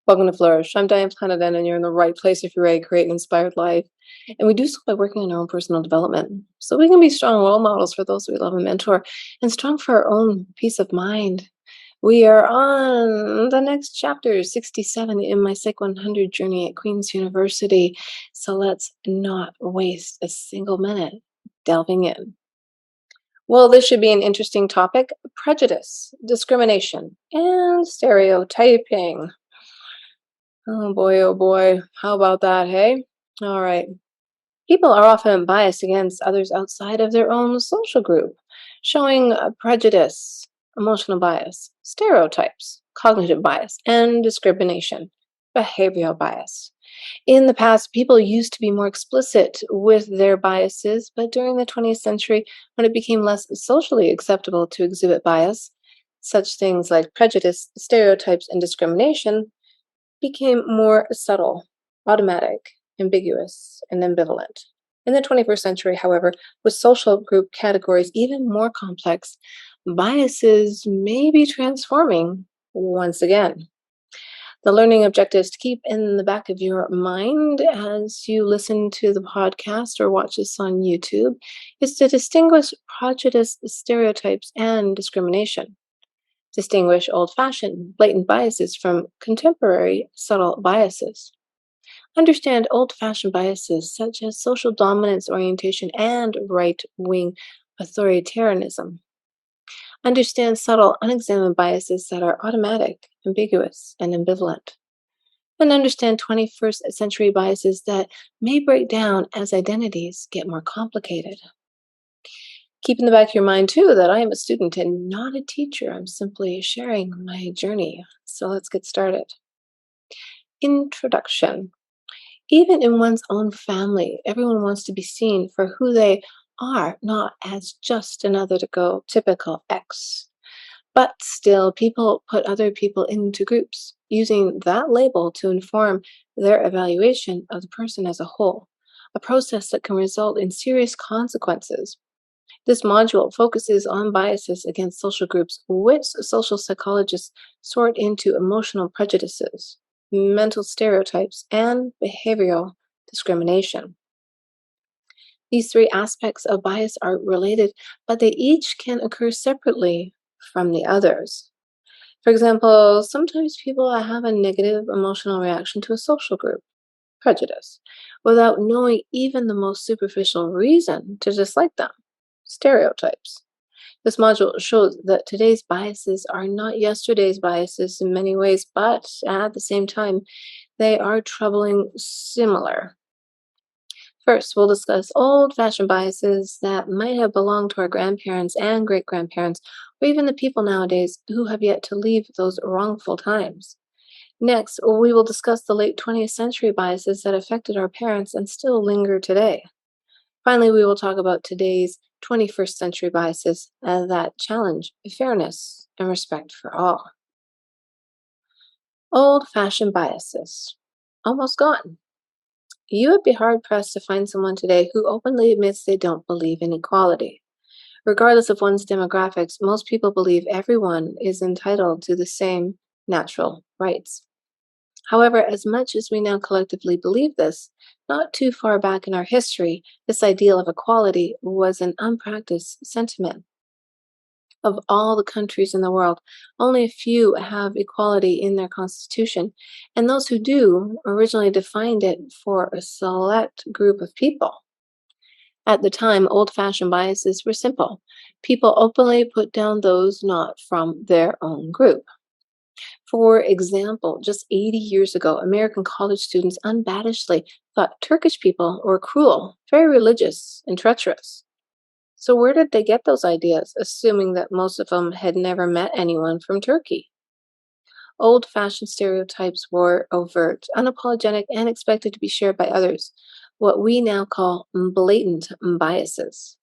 Welcome to Flourish. I'm Diane Planidin, and you're in the right place if you're ready to create an inspired life. And we do so by working on our own personal development so we can be strong role models for those we love and mentor and strong for our own peace of mind. We are on the next chapter, 67, in my Psych-100 journey at Queen's University. So let's not waste a single minute delving in. Well, this should be an interesting topic: prejudice, discrimination, and stereotyping. Oh boy. How about that, hey? All right. People are often biased against others outside of their own social group, showing prejudice, emotional bias, stereotypes, cognitive bias, and discrimination, behavioral bias. In the past, people used to be more explicit with their biases, but during the 20th century, when it became less socially acceptable to exhibit bias, such things like prejudice, stereotypes, and discrimination became more subtle, automatic, ambiguous, and ambivalent. In the 21st century, however, with social group categories even more complex, biases may be transforming once again. The learning objectives to keep in the back of your mind as you listen to the podcast or watch this on YouTube is to distinguish prejudice, stereotypes, and discrimination. Distinguish old-fashioned, blatant biases from contemporary, subtle biases. Understand old-fashioned biases such as social dominance orientation and right-wing authoritarianism. Understand subtle, unexamined biases that are automatic, ambiguous, and ambivalent. And understand 21st century biases that may break down as identities get more complicated. Keep in the back of your mind, too, that I am a student and not a teacher. I'm simply sharing my journey. So let's get started. Introduction. Even in one's own family, everyone wants to be seen for who they are, not as just another typical X. But still, people put other people into groups, using that label to inform their evaluation of the person as a whole, a process that can result in serious consequences. This module focuses on biases against social groups, which social psychologists sort into emotional prejudices, mental stereotypes, and behavioral discrimination. These three aspects of bias are related, but they each can occur separately from the others. For example, sometimes people have a negative emotional reaction to a social group, prejudice, without knowing even the most superficial reason to dislike them, stereotypes. This module shows that today's biases are not yesterday's biases in many ways, but at the same time, they are troubling similar. First, we'll discuss old-fashioned biases that might have belonged to our grandparents and great-grandparents, or even the people nowadays who have yet to leave those wrongful times. Next, we will discuss the late 20th century biases that affected our parents and still linger today. Finally, we will talk about today's 21st century biases that challenge fairness and respect for all. Old-fashioned biases. Almost gone. You would be hard-pressed to find someone today who openly admits they don't believe in equality. Regardless of one's demographics, most people believe everyone is entitled to the same natural rights. However, as much as we now collectively believe this, not too far back in our history, this ideal of equality was an unpracticed sentiment. Of all the countries in the world, only a few have equality in their constitution, and those who do originally defined it for a select group of people. At the time, old-fashioned biases were simple. People openly put down those not from their own group. For example, just 80 years ago, American college students unabashedly thought Turkish people were cruel, very religious, and treacherous. So where did they get those ideas, assuming that most of them had never met anyone from Turkey? Old-fashioned stereotypes were overt, unapologetic, and expected to be shared by others, what we now call blatant biases.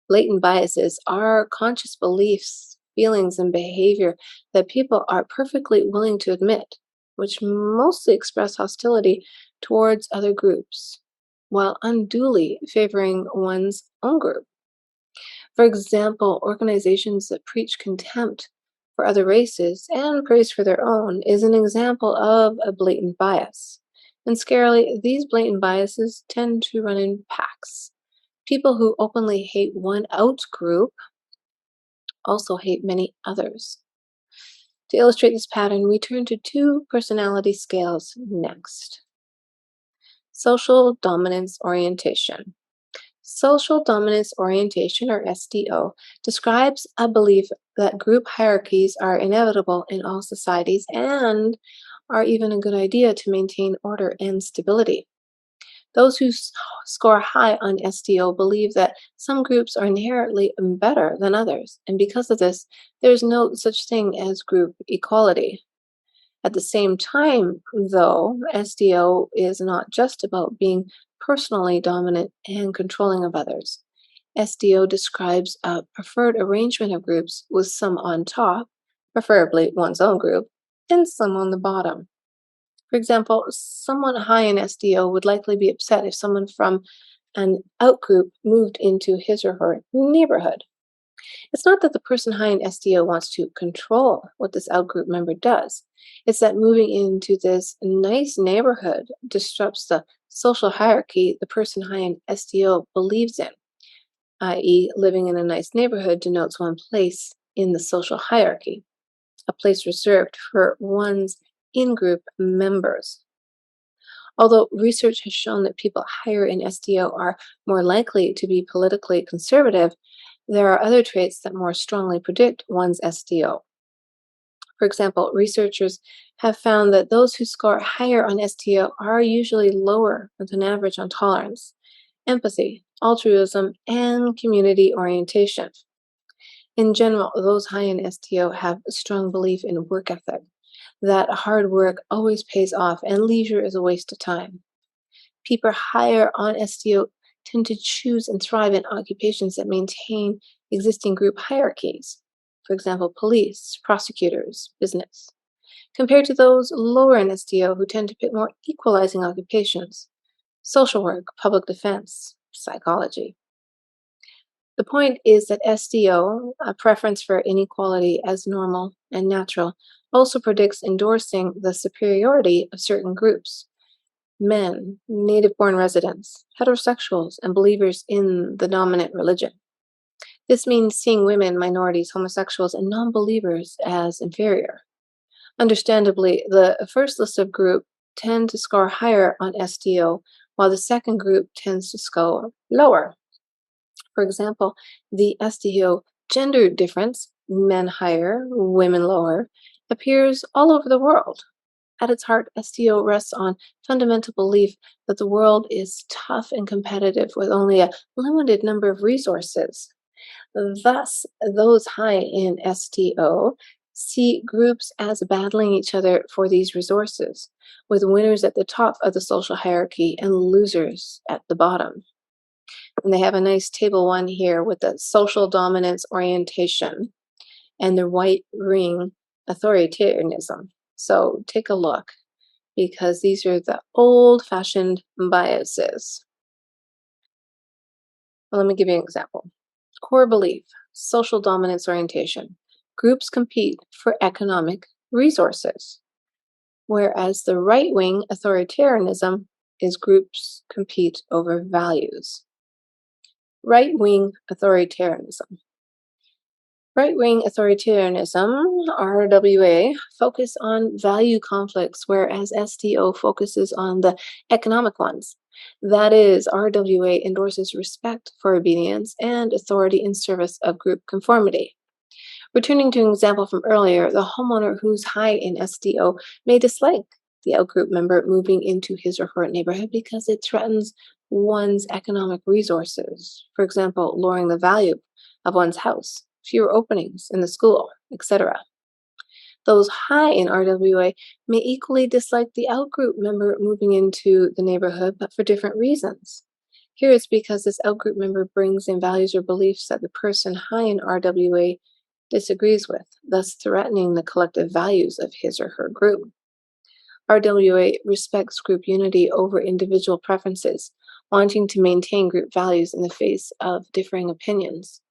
Blatant biases are conscious beliefs, feelings, and behavior that people are perfectly willing to admit, which mostly express hostility towards other groups, while unduly favoring one's own group. For example, organizations that preach contempt for other races and praise for their own is an example of a blatant bias. And scarily, these blatant biases tend to run in packs. People who openly hate one out group also hate many others. To illustrate this pattern, we turn to two personality scales next. Social dominance orientation. Social dominance orientation, or SDO, describes a belief that group hierarchies are inevitable in all societies and are even a good idea to maintain order and stability. Those who score high on SDO believe that some groups are inherently better than others, and because of this, there's no such thing as group equality. At the same time, though, SDO is not just about being personally dominant and controlling of others. SDO describes a preferred arrangement of groups with some on top, preferably one's own group, and some on the bottom. For example, someone high in SDO would likely be upset if someone from an outgroup moved into his or her neighborhood. It's not that the person high in SDO wants to control what this outgroup member does. It's that moving into this nice neighborhood disrupts the social hierarchy the person high in SDO believes in, i.e., living in a nice neighborhood denotes one place in the social hierarchy, a place reserved for one's in-group members. Although research has shown that people higher in SDO are more likely to be politically conservative, there are other traits that more strongly predict one's SDO. For example, researchers have found that those who score higher on SDO are usually lower than average on tolerance, empathy, altruism, and community orientation. In general, those high in SDO have a strong belief in work ethic, that hard work always pays off and leisure is a waste of time. People higher on SDO tend to choose and thrive in occupations that maintain existing group hierarchies. For example, police, prosecutors, business, compared to those lower in SDO who tend to pick more equalizing occupations, social work, public defense, psychology. The point is that SDO, a preference for inequality as normal and natural, also predicts endorsing the superiority of certain groups: men, native-born residents, heterosexuals, and believers in the dominant religion. This means seeing women, minorities, homosexuals, and non-believers as inferior. Understandably, the first list of group tend to score higher on SDO, while the second group tends to score lower. For example, the SDO gender difference, men higher, women lower, appears all over the world. At its heart, SDO rests on fundamental belief that the world is tough and competitive with only a limited number of resources. Thus, those high in SDO see groups as battling each other for these resources, with winners at the top of the social hierarchy and losers at the bottom. And they have a nice table one here with the social dominance orientation and the right wing authoritarianism. So take a look, because these are the old-fashioned biases. Well, let me give you an example. Core belief, social dominance orientation. Groups compete for economic resources, whereas the right-wing authoritarianism is groups compete over values. Right-wing authoritarianism. Right-wing authoritarianism, RWA, focus on value conflicts, whereas SDO focuses on the economic ones. That is, RWA endorses respect for obedience and authority in service of group conformity. Returning to an example from earlier, the homeowner who's high in SDO may dislike the outgroup member moving into his or her neighborhood because it threatens one's economic resources. For example, lowering the value of one's house, fewer openings in the school, etc. Those high in RWA may equally dislike the outgroup member moving into the neighborhood, but for different reasons. Here it's because this outgroup member brings in values or beliefs that the person high in RWA disagrees with, thus threatening the collective values of his or her group. RWA respects group unity over individual preferences, wanting to maintain group values in the face of differing opinions.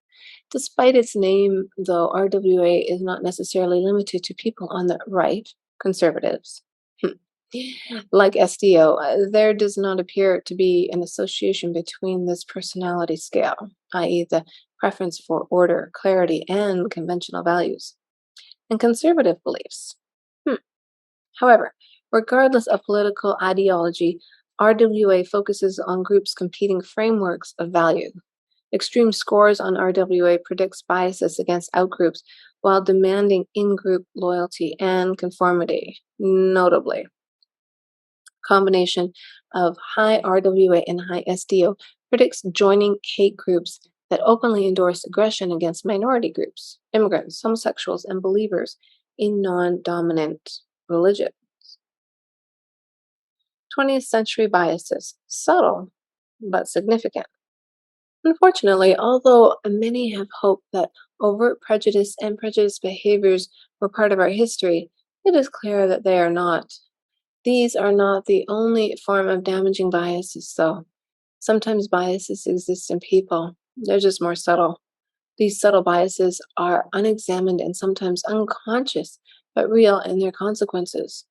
Despite its name, though, RWA is not necessarily limited to people on the right, conservatives. Like SDO, there does not appear to be an association between this personality scale, i.e., the preference for order, clarity, and conventional values, and conservative beliefs. However, regardless of political ideology, RWA focuses on groups' competing frameworks of value. Extreme scores on RWA predicts biases against outgroups while demanding in-group loyalty and conformity. Notably, combination of high RWA and high SDO predicts joining hate groups that openly endorse aggression against minority groups, immigrants, homosexuals, and believers in non-dominant religion. 20th century biases, subtle but significant. Unfortunately, although many have hoped that overt prejudice and prejudice behaviors were part of our history, it is clear that they are not. These are not the only form of damaging biases, though. Sometimes biases exist in people, they're just more subtle. These subtle biases are unexamined and sometimes unconscious, but real in their consequences.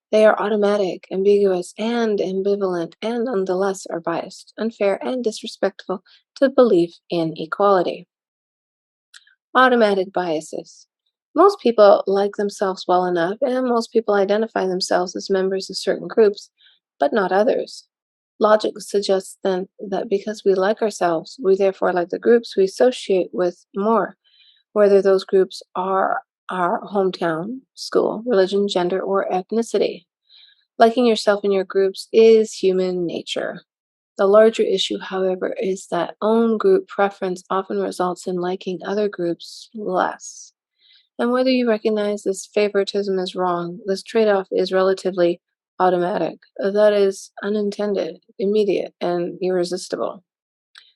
They are automatic, ambiguous, and ambivalent, and nonetheless are biased, unfair, and disrespectful to belief in equality. Automatic biases. Most people like themselves well enough, and most people identify themselves as members of certain groups, but not others. Logic suggests then that because we like ourselves, we therefore like the groups we associate with more, whether those groups are our hometown, school, religion, gender, or ethnicity. Liking yourself in your groups is human nature. The larger issue, however, is that own group preference often results in liking other groups less. And whether you recognize this favoritism is wrong, this trade off is relatively automatic. That is unintended, immediate, and irresistible.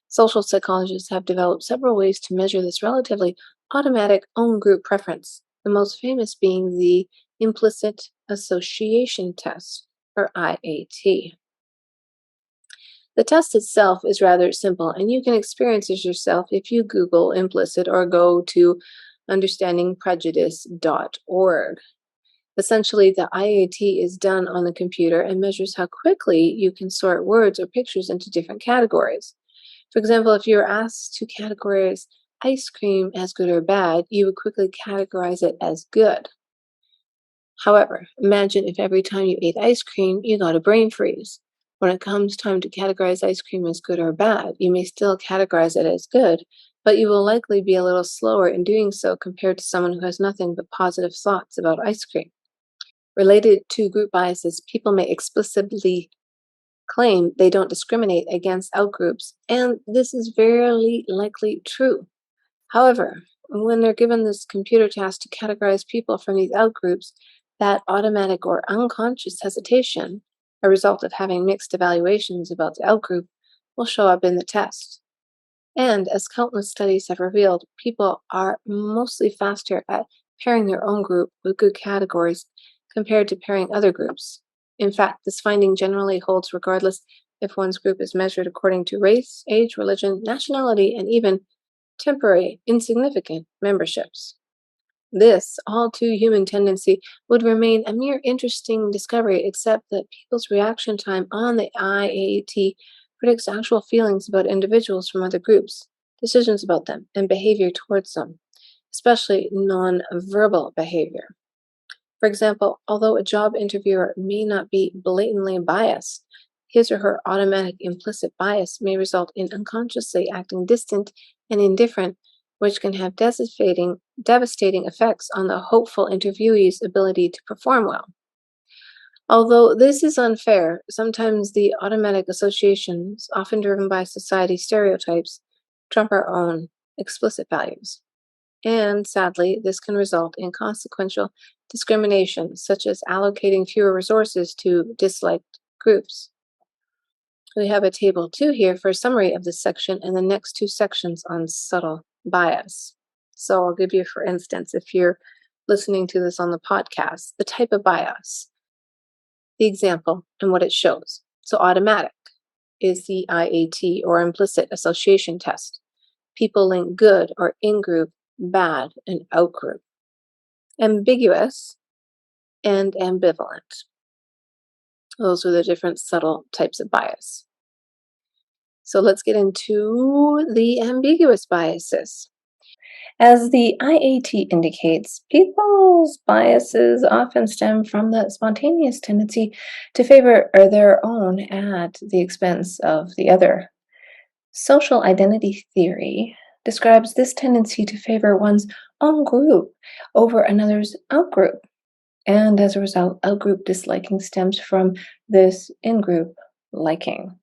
Social psychologists have developed several ways to measure this relatively automatic own group preference, the most famous being the Implicit Association Test, or IAT. The test itself is rather simple, and you can experience it yourself if you Google implicit or go to understandingprejudice.org. Essentially, the IAT is done on the computer and measures how quickly you can sort words or pictures into different categories. For example, if you were asked to categorize ice cream as good or bad, you would quickly categorize it as good. However, imagine if every time you ate ice cream, you got a brain freeze. When it comes time to categorize ice cream as good or bad, you may still categorize it as good, but you will likely be a little slower in doing so compared to someone who has nothing but positive thoughts about ice cream. Related to group biases, people may explicitly claim they don't discriminate against outgroups, and this is very likely true. However, when they're given this computer task to categorize people from these outgroups, that automatic or unconscious hesitation, a result of having mixed evaluations about the outgroup, will show up in the test. And as countless studies have revealed, people are mostly faster at pairing their own group with good categories compared to pairing other groups. In fact, this finding generally holds regardless if one's group is measured according to race, age, religion, nationality, and even temporary, insignificant memberships. This all too human tendency would remain a mere interesting discovery, except that people's reaction time on the IAT predicts actual feelings about individuals from other groups, decisions about them, and behavior towards them, especially non-verbal behavior. For example, although a job interviewer may not be blatantly biased, his or her automatic implicit bias may result in unconsciously acting distant and indifferent, which can have devastating effects on the hopeful interviewee's ability to perform well. Although this is unfair, sometimes the automatic associations, often driven by society stereotypes, trump our own explicit values. And sadly, this can result in consequential discrimination, such as allocating fewer resources to disliked groups. We have a table 2 here for a summary of this section and the next 2 sections on subtle bias. So I'll give you, for instance, if you're listening to this on the podcast, the type of bias, the example, and what it shows. So automatic is the IAT or implicit association test. People link good or in-group, bad, and out-group. Ambiguous and ambivalent. Those are the different subtle types of bias. So let's get into the ambiguous biases. As the IAT indicates, people's biases often stem from the spontaneous tendency to favor their own at the expense of the other. Social identity theory describes this tendency to favor one's own group over another's outgroup. And as a result, outgroup disliking stems from this in-group liking.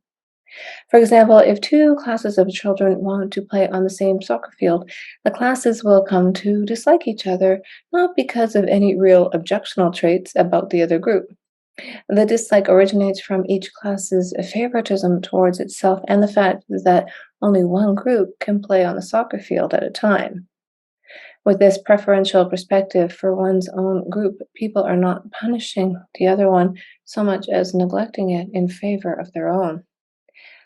For example, if two classes of children want to play on the same soccer field, the classes will come to dislike each other, not because of any real objectional traits about the other group. The dislike originates from each class's favoritism towards itself and the fact that only one group can play on the soccer field at a time. With this preferential perspective for one's own group, people are not punishing the other one so much as neglecting it in favor of their own.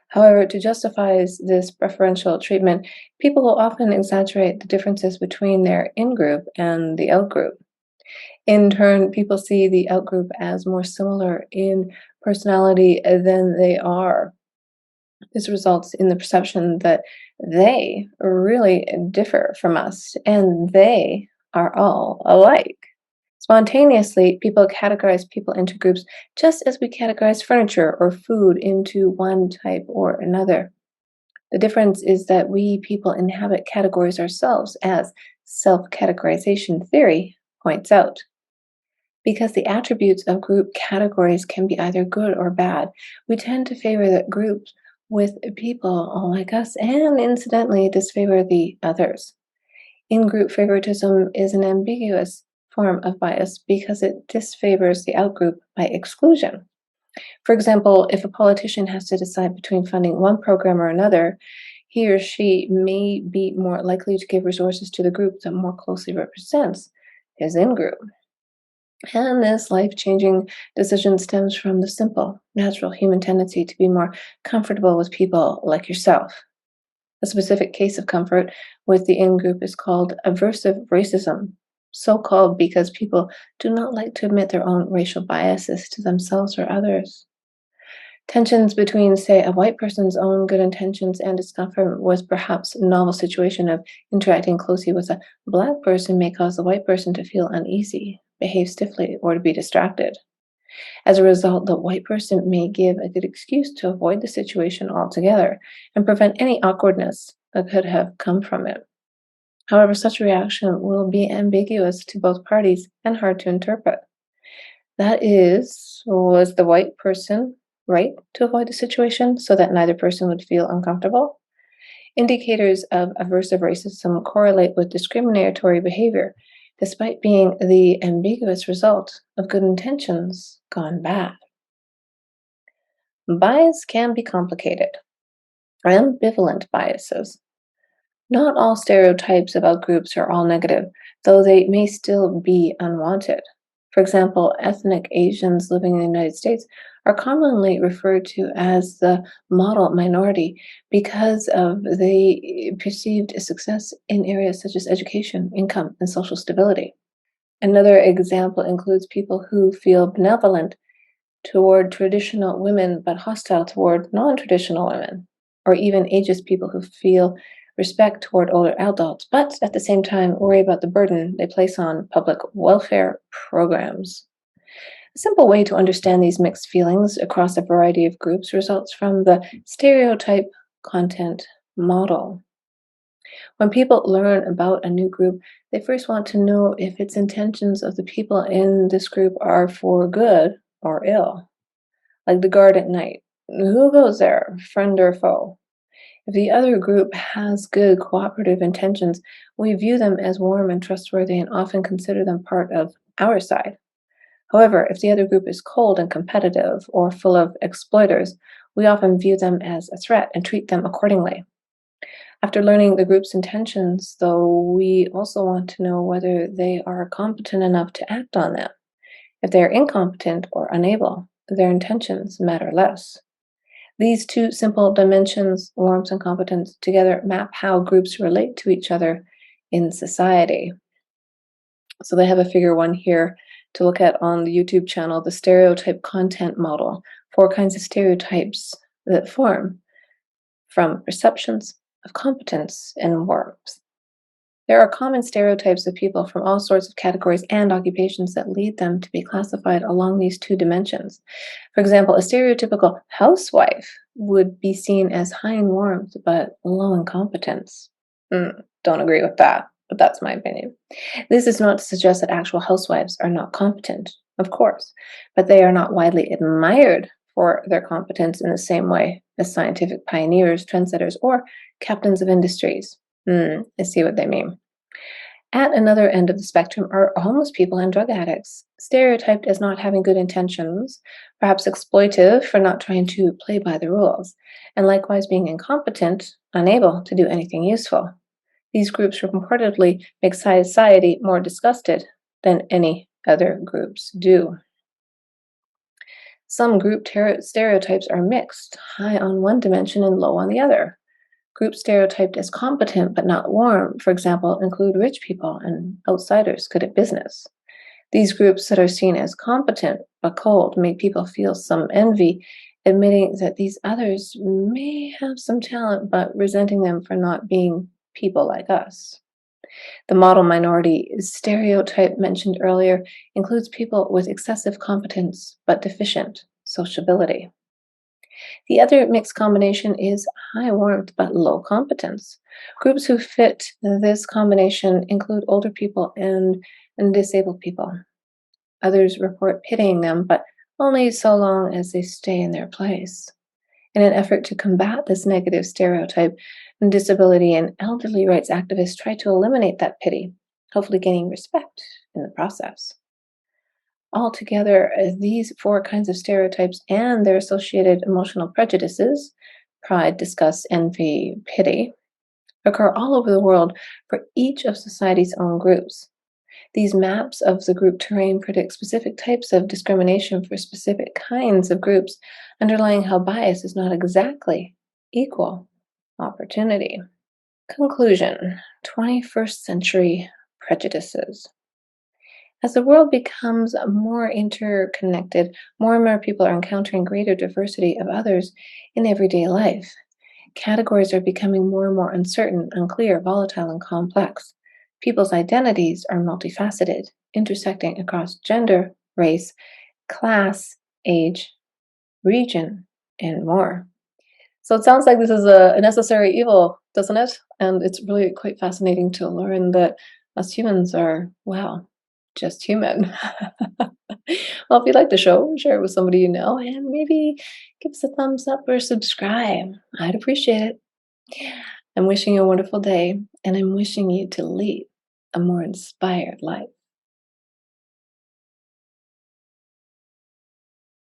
However, to justify this preferential treatment, people will often exaggerate the differences between their in-group and the out-group. In turn, people see the out-group as more similar in personality than they are. This results in the perception that they really differ from us and they are all alike. Spontaneously, people categorize people into groups just as we categorize furniture or food into one type or another. The difference is that we people inhabit categories ourselves, as self-categorization theory points out. Because the attributes of group categories can be either good or bad, we tend to favor the groups with people like us and incidentally disfavor the others. In-group favoritism is an ambiguous form of bias because it disfavors the outgroup by exclusion. For example, if a politician has to decide between funding one program or another, he or she may be more likely to give resources to the group that more closely represents his in-group. And this life-changing decision stems from the simple, natural human tendency to be more comfortable with people like yourself. A specific case of comfort with the in-group is called aversive racism, so called because people do not like to admit their own racial biases to themselves or others. Tensions between, say, a white person's own good intentions and discomfort with perhaps a novel situation of interacting closely with a black person may cause the white person to feel uneasy, behave stiffly, or to be distracted. As a result, the white person may give a good excuse to avoid the situation altogether and prevent any awkwardness that could have come from it. However, such a reaction will be ambiguous to both parties and hard to interpret. That is, was the white person right to avoid the situation so that neither person would feel uncomfortable? Indicators of aversive racism correlate with discriminatory behavior, despite being the ambiguous result of good intentions gone bad. Bias can be complicated. Ambivalent biases. Not all stereotypes about groups are all negative, though they may still be unwanted. For example, ethnic Asians living in the United States are commonly referred to as the model minority because of the perceived success in areas such as education, income, and social stability. Another example includes people who feel benevolent toward traditional women but hostile toward non-traditional women, or even ageist people who feel respect toward older adults, but at the same time worry about the burden they place on public welfare programs. A simple way to understand these mixed feelings across a variety of groups results from the stereotype content model. When people learn about a new group, they first want to know if its intentions of the people in this group are for good or ill. Like the guard at night. Who goes there, friend or foe? If the other group has good cooperative intentions, we view them as warm and trustworthy and often consider them part of our side. However, if the other group is cold and competitive or full of exploiters, we often view them as a threat and treat them accordingly. After learning the group's intentions, though, we also want to know whether they are competent enough to act on them. If they are incompetent or unable, their intentions matter less. These two simple dimensions, warmth and competence, together map how groups relate to each other in society. So they have a figure 1 here to look at on the YouTube channel, the stereotype content model, 4 kinds of stereotypes that form from perceptions of competence and warmth. There are common stereotypes of people from all sorts of categories and occupations that lead them to be classified along these 2 dimensions. For example, a stereotypical housewife would be seen as high in warmth but low in competence. Don't agree with that, but that's my opinion. This is not to suggest that actual housewives are not competent, of course, but they are not widely admired for their competence in the same way as scientific pioneers, trendsetters, or captains of industries. I see what they mean. At another end of the spectrum are homeless people and drug addicts, stereotyped as not having good intentions, perhaps exploitive for not trying to play by the rules, and likewise being incompetent, unable to do anything useful. These groups reportedly make society more disgusted than any other groups do. Some group stereotypes are mixed, high on one dimension and low on the other. Groups stereotyped as competent but not warm, for example, include rich people and outsiders good at business. These groups that are seen as competent but cold make people feel some envy, admitting that these others may have some talent but resenting them for not being people like us. The model minority stereotype mentioned earlier includes people with excessive competence but deficient sociability. The other mixed combination is high warmth but low competence. Groups who fit this combination include older people and disabled people. Others report pitying them, but only so long as they stay in their place. In an effort to combat this negative stereotype, disability and elderly rights activists try to eliminate that pity, hopefully gaining respect in the process. Altogether, these 4 kinds of stereotypes and their associated emotional prejudices, pride, disgust, envy, pity, occur all over the world for each of society's own groups. These maps of the group terrain predict specific types of discrimination for specific kinds of groups, underlying how bias is not exactly equal opportunity. Conclusion: 21st century prejudices. As the world becomes more interconnected, more and more people are encountering greater diversity of others in everyday life. Categories are becoming more and more uncertain, unclear, volatile, and complex. People's identities are multifaceted, intersecting across gender, race, class, age, region, and more. So it sounds like this is a necessary evil, doesn't it? And it's really quite fascinating to learn that us humans are, wow, just human. Well, if you like the show, share it with somebody you know, and maybe give us a thumbs up or subscribe. I'd appreciate it. I'm wishing you a wonderful day, and I'm wishing you to lead a more inspired life.